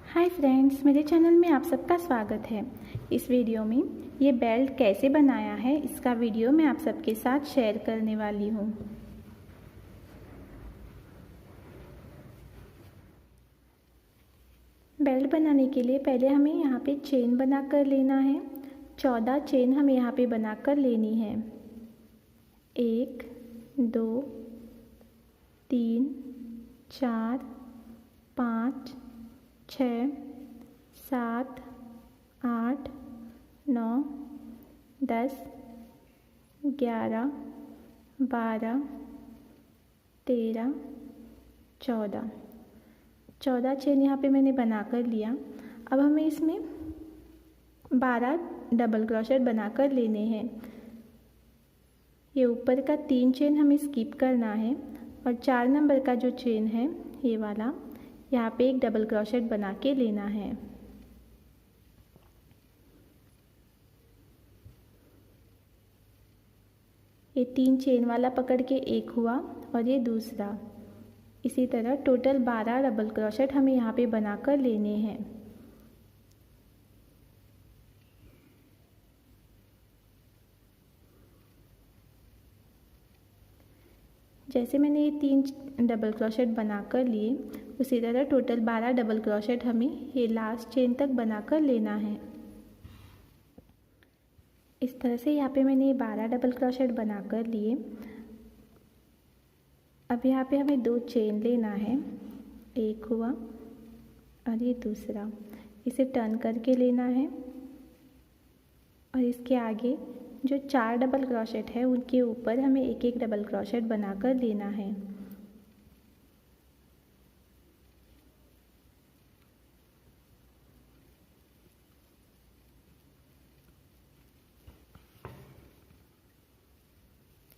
Hi friends, मेरे channel में आप सबका स्वागत है। इस वीडियो में ये बेल्ट कैसे बनाया है इसका वीडियो मैं आप सबके साथ शेयर करने वाली हूँ। बेल्ट बनाने के लिए पहले हमें यहाँ पे चेन बना कर लेना है। 14 चेन हमें यहाँ पे बना कर लेनी है। 1 2 3 4 5 6 7 8 9 10 11 12 13 14 चेन यहाँ पे मैंने बना कर लिया। अब हमें इसमें 12 डबल क्रोशेट बना कर लेने हैं। ये ऊपर का 3 चेन हमें स्किप करना है और 4 नंबर का जो चेन है ये वाला, यहाँ पे एक डबल क्रोशेट बना के लेना है। ये 3 चेन वाला पकड़ के एक हुआ और ये दूसरा। इसी तरह टोटल 12 डबल क्रोशेट हमें यहाँ पे बना कर लेने हैं। जैसे मैंने ये 3 डबल क्रोशेट बना कर लिए, उसी तरह टोटल 12 डबल क्रोशेट हमें ये लास्ट चेन तक बना कर लेना है। इस तरह से यहाँ पे मैंने ये 12 डबल क्रोशेट बना कर लिए। अब यहाँ पे हमें 2 चेन लेना है। एक हुआ और ये दूसरा। इसे टर्न करके लेना है और इसके आगे जो 4 डबल क्रोशेट है उनके ऊपर हमें एक एक डबल क्रोशेट बनाकर लेना है।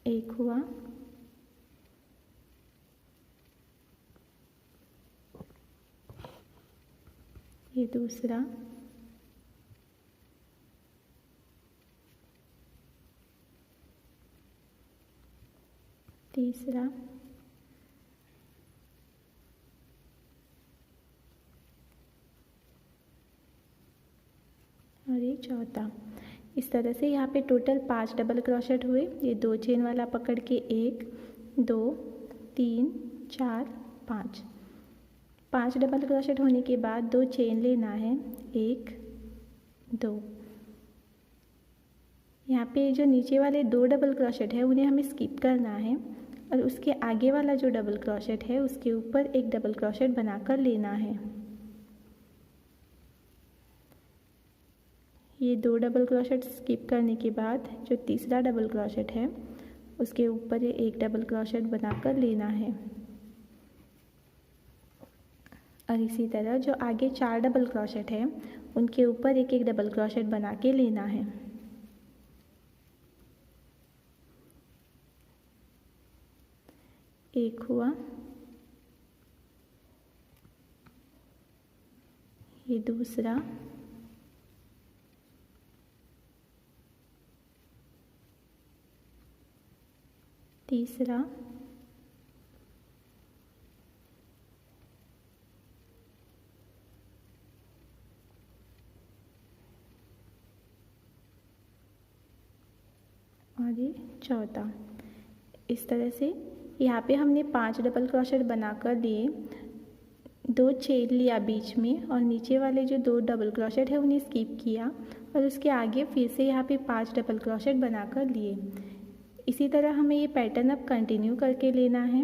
एक हुआ, ये दूसरा, तीसरा और ये चौथा। इस तरह से यहाँ पे टोटल 5 डबल क्रोशेट हुए। ये 2 चेन वाला पकड़ के 1 2 3 4 5 डबल क्रोशेट होने के बाद 2 चेन लेना है। 1 2। यहाँ पे जो नीचे वाले 2 डबल क्रोशेट है उन्हें हमें स्किप करना है और उसके आगे वाला जो डबल क्रोशेट है उसके ऊपर एक डबल क्रोशेट बनाकर लेना है। ये 2 डबल क्रोशेट स्किप करने के बाद जो तीसरा डबल क्रोशेट है उसके ऊपर एक डबल क्रोशेट बनाकर लेना है और इसी तरह जो आगे 4 डबल क्रोशेट है उनके ऊपर एक एक डबल क्रोशेट बना के लेना है। एक हुआ, ये दूसरा, तीसरा और ये चौथा। इस तरह से यहाँ पे हमने 5 डबल क्रोशेट बनाकर लिए। 2 चेन लिया बीच में और नीचे वाले जो 2 डबल क्रोशेट है उन्हें स्किप किया और उसके आगे फिर से यहाँ पे 5 डबल क्रोशेट बनाकर लिए। इसी तरह हमें ये पैटर्न अब कंटिन्यू करके लेना है।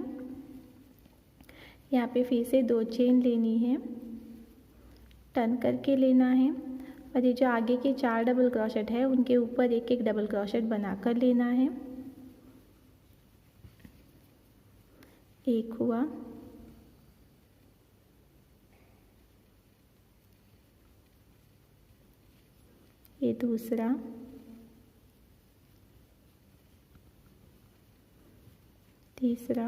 यहाँ पे फिर से 2 चेन लेनी है, टर्न करके लेना है और ये जो आगे के 4 डबल क्रोशेट है उनके ऊपर एक एक डबल क्रोशेट बनाकर लेना है। एक हुआ, ये दूसरा, तीसरा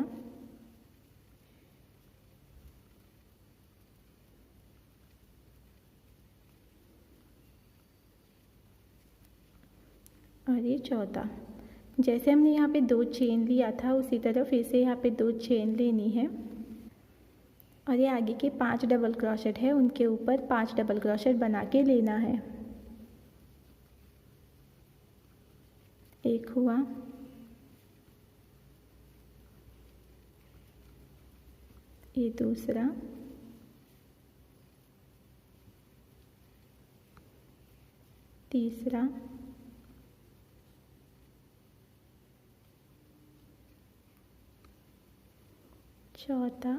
और ये चौथा। जैसे हमने यहाँ पे 2 चेन लिया था उसी तरह फिर से यहाँ पे 2 चेन लेनी है। और ये आगे के 5 डबल क्रोशेट है उनके ऊपर 5 डबल क्रोशेट बना के लेना है। एक हुआ, ये दूसरा, तीसरा, चौथा,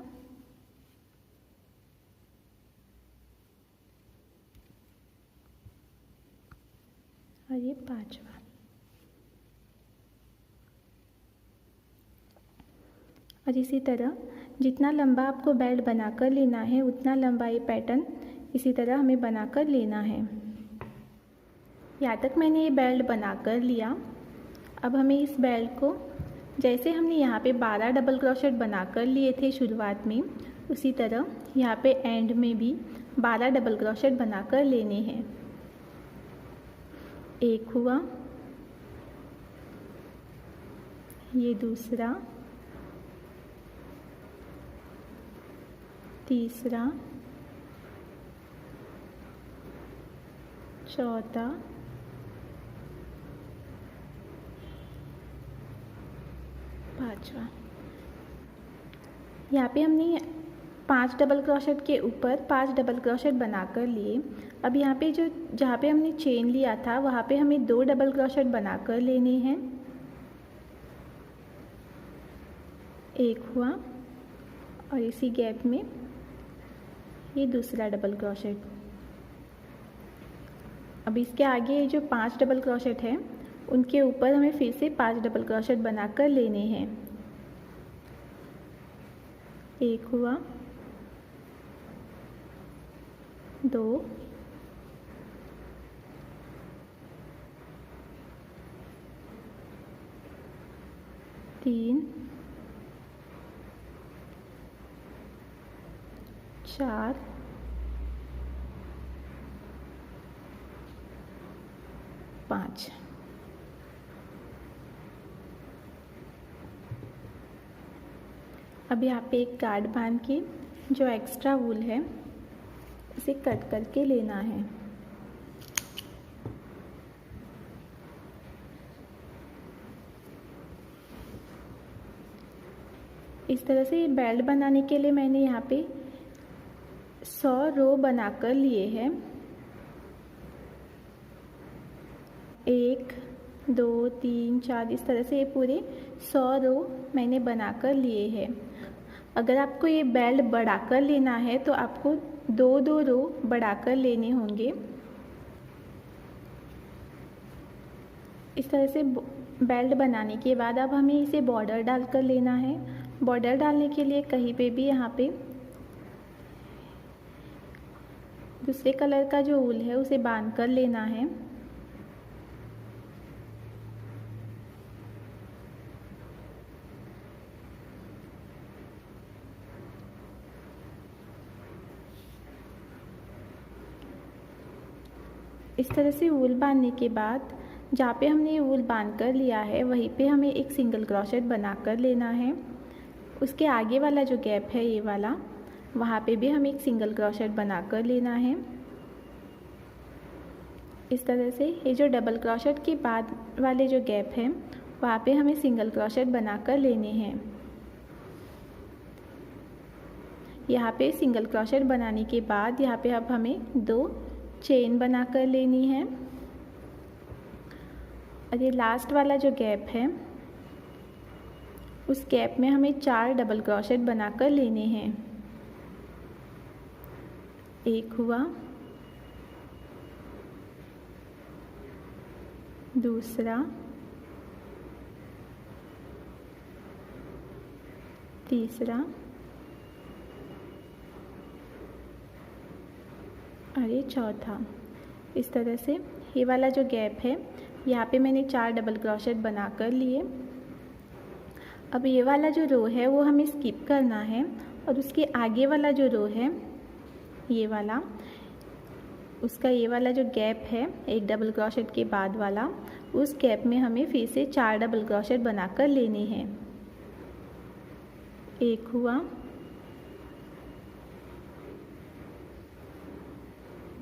और ये पांचवा। और इसी तरह जितना लंबा आपको बेल्ट बनाकर लेना है उतना लंबा ये पैटर्न इसी तरह हमें बनाकर लेना है। यहाँ तक मैंने ये बेल्ट बनाकर लिया। अब हमें इस बेल्ट को जैसे हमने यहाँ पे 12 डबल क्रोशेट बनाकर लिए थे शुरुआत में, उसी तरह यहाँ पे एंड में भी 12 डबल क्रोशेट बनाकर लेने हैं। एक हुआ, ये दूसरा, तीसरा, चौथा, पांचवा। यहाँ पे हमने 5 डबल क्रोशेट के ऊपर 5 डबल क्रोशेट बनाकर लिए। अब यहाँ पे जहाँ पे हमने चेन लिया था वहाँ पे हमें 2 डबल क्रोशेट बनाकर लेने हैं। एक हुआ, और इसी गैप में ये दूसरा डबल क्रोशेट। अब इसके आगे जो 5 डबल क्रोशेट है उनके ऊपर हमें फिर से 5 डबल क्रोशेट बनाकर लेने हैं। एक हुआ, 2, 3, 4, 5। अब यहाँ पे एक गार्ड बांध के जो एक्स्ट्रा वूल है उसे कट करके लेना है। इस तरह से ये बेल्ट बनाने के लिए मैंने यहाँ पे 100 रो बनाकर लिए हैं। 1, 2, 3, 4 इस तरह से ये पूरे 100 रो मैंने बनाकर लिए हैं। अगर आपको ये बेल्ट बढ़ाकर लेना है तो आपको 2-2 रो बढ़ाकर लेने होंगे। इस तरह से बेल्ट बनाने के बाद अब हमें इसे बॉर्डर डालकर लेना है। बॉर्डर डालने के लिए कहीं पे भी यहाँ पे दूसरे कलर का जो ऊल है उसे बांध कर लेना है। इस तरह से ऊल बांधने के बाद जहाँ पे हमने ये ऊल बांध कर लिया है वहीं पे हमें एक सिंगल क्रोशेट बना कर लेना है। उसके आगे वाला जो गैप है ये वाला, वहाँ पे भी हमें एक सिंगल क्रोशेट बना कर लेना है। इस तरह से ये जो डबल क्रोशेट के बाद वाले जो गैप है वहाँ पे हमें सिंगल क्रोशेट बना कर लेने हैं। यहाँ पे सिंगल क्रोशेट बनाने के बाद यहाँ पे अब हमें 2 चेन बना कर लेनी है। और ये लास्ट वाला जो गैप है उस गैप में हमें 4 डबल क्रोशेट बना कर लेने हैं। एक हुआ, दूसरा, तीसरा, और ये चौथा। इस तरह से ये वाला जो गैप है यहाँ पे मैंने 4 डबल क्रोशेट बना कर लिए। अब ये वाला जो रो है वो हमें स्किप करना है और उसके आगे वाला जो रो है ये वाला, उसका ये वाला जो गैप है एक डबल क्रोशेट के बाद वाला, उस गैप में हमें फिर से 4 डबल क्रोशेट बना कर लेने हैं। एक हुआ,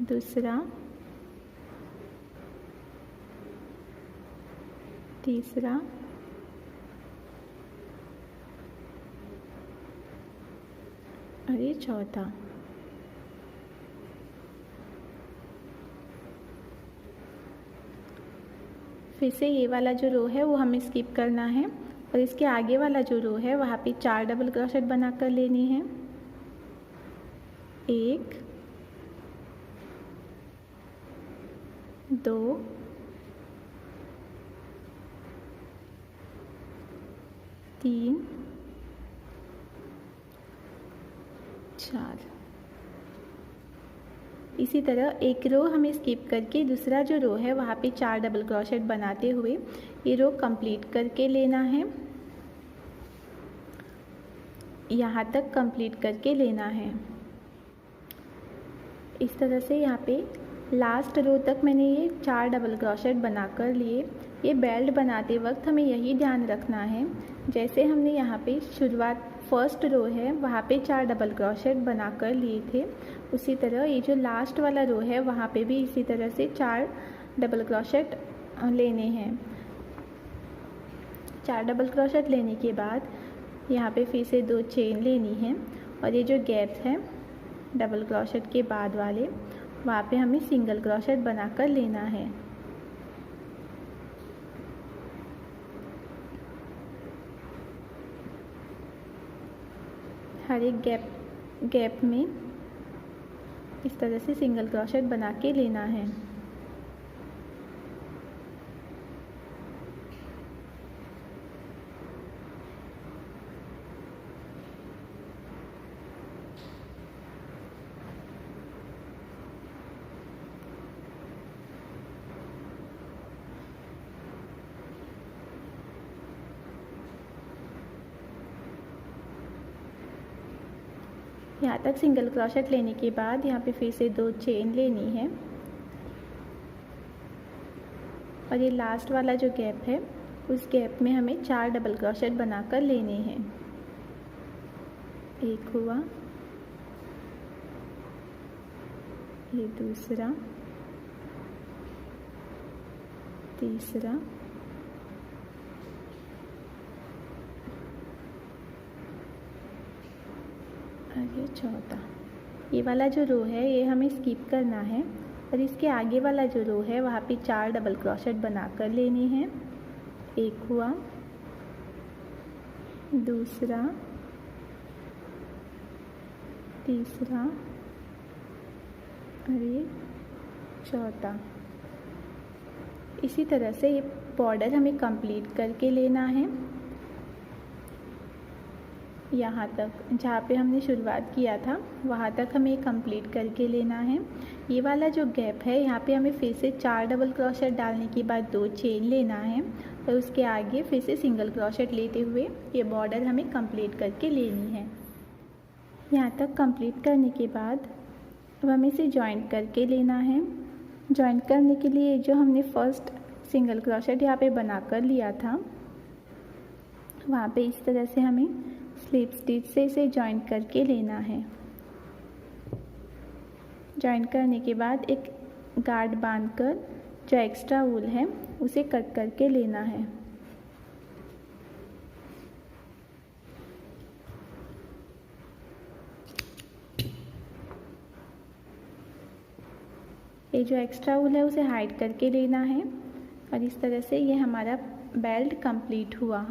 दूसरा, तीसरा, और ये चौथा। फिर से ये वाला जो रो है वो हमें स्किप करना है और इसके आगे वाला जो रो है वहाँ पे 4 डबल क्रोशेट बनाकर लेनी है। 1, 2, 3, 4। इसी तरह एक रो हमें स्किप करके दूसरा जो रो है वहाँ पे 4 डबल क्रोशेट बनाते हुए ये रो कंप्लीट करके लेना है। यहाँ तक कंप्लीट करके लेना है। इस तरह से यहाँ पे लास्ट रो तक मैंने ये 4 डबल क्रोशेट बनाकर लिए। ये बेल्ट बनाते वक्त हमें यही ध्यान रखना है, जैसे हमने यहाँ पे शुरुआत फर्स्ट रो है वहाँ पे 4 डबल क्रोशेट बनाकर लिए थे, उसी तरह ये जो लास्ट वाला रो है वहाँ पे भी इसी तरह से 4 डबल क्रोशेट लेने हैं। 4 डबल क्रोशेट लेने के बाद यहाँ पे फिर से 2 चेन लेनी है और ये जो गैप है डबल क्रोशेट के बाद वाले वहाँ पे हमें सिंगल क्रोशेट बनाकर लेना है। हर एक गैप में इस तरह से सिंगल क्रोशेट बना के लेना है। यहाँ तक सिंगल क्रोशेट लेने के बाद यहाँ पे फिर से 2 चेन लेनी है और ये लास्ट वाला जो गैप है उस गैप में हमें 4 डबल क्रोशेट बनाकर लेने हैं। एक हुआ, ये दूसरा, तीसरा, और ये चौथा। ये वाला जो रो है ये हमें स्किप करना है और इसके आगे वाला जो रो है वहाँ पे 4 डबल क्रोशेट बनाकर लेने हैं। एक हुआ, दूसरा, तीसरा, और ये चौथा। इसी तरह से ये बॉर्डर हमें कंप्लीट करके लेना है। यहाँ तक जहाँ पे हमने शुरुआत किया था वहाँ तक हमें कंप्लीट करके लेना है। ये वाला जो गैप है यहाँ पे हमें फिर से 4 डबल क्रोशेट डालने के बाद 2 चेन लेना है और उसके आगे फिर से सिंगल क्रोशेट लेते हुए ये बॉर्डर हमें कंप्लीट करके लेनी है। यहाँ तक कंप्लीट करने के बाद अब हमें इसे जॉइंट करके लेना है। जॉइंट करने के लिए जो हमने फर्स्ट सिंगल क्रोशेट यहाँ पे बना कर लिया था वहाँ पे इस तरह से हमें स्लिप स्टिच से इसे जॉइंट करके लेना है। जॉइंट करने के बाद एक गार्ड बांधकर जो एक्स्ट्रा वूल है उसे कट करके लेना है। ये जो एक्स्ट्रा वूल है उसे हाइड करके लेना है और इस तरह से ये हमारा बेल्ट कंप्लीट हुआ।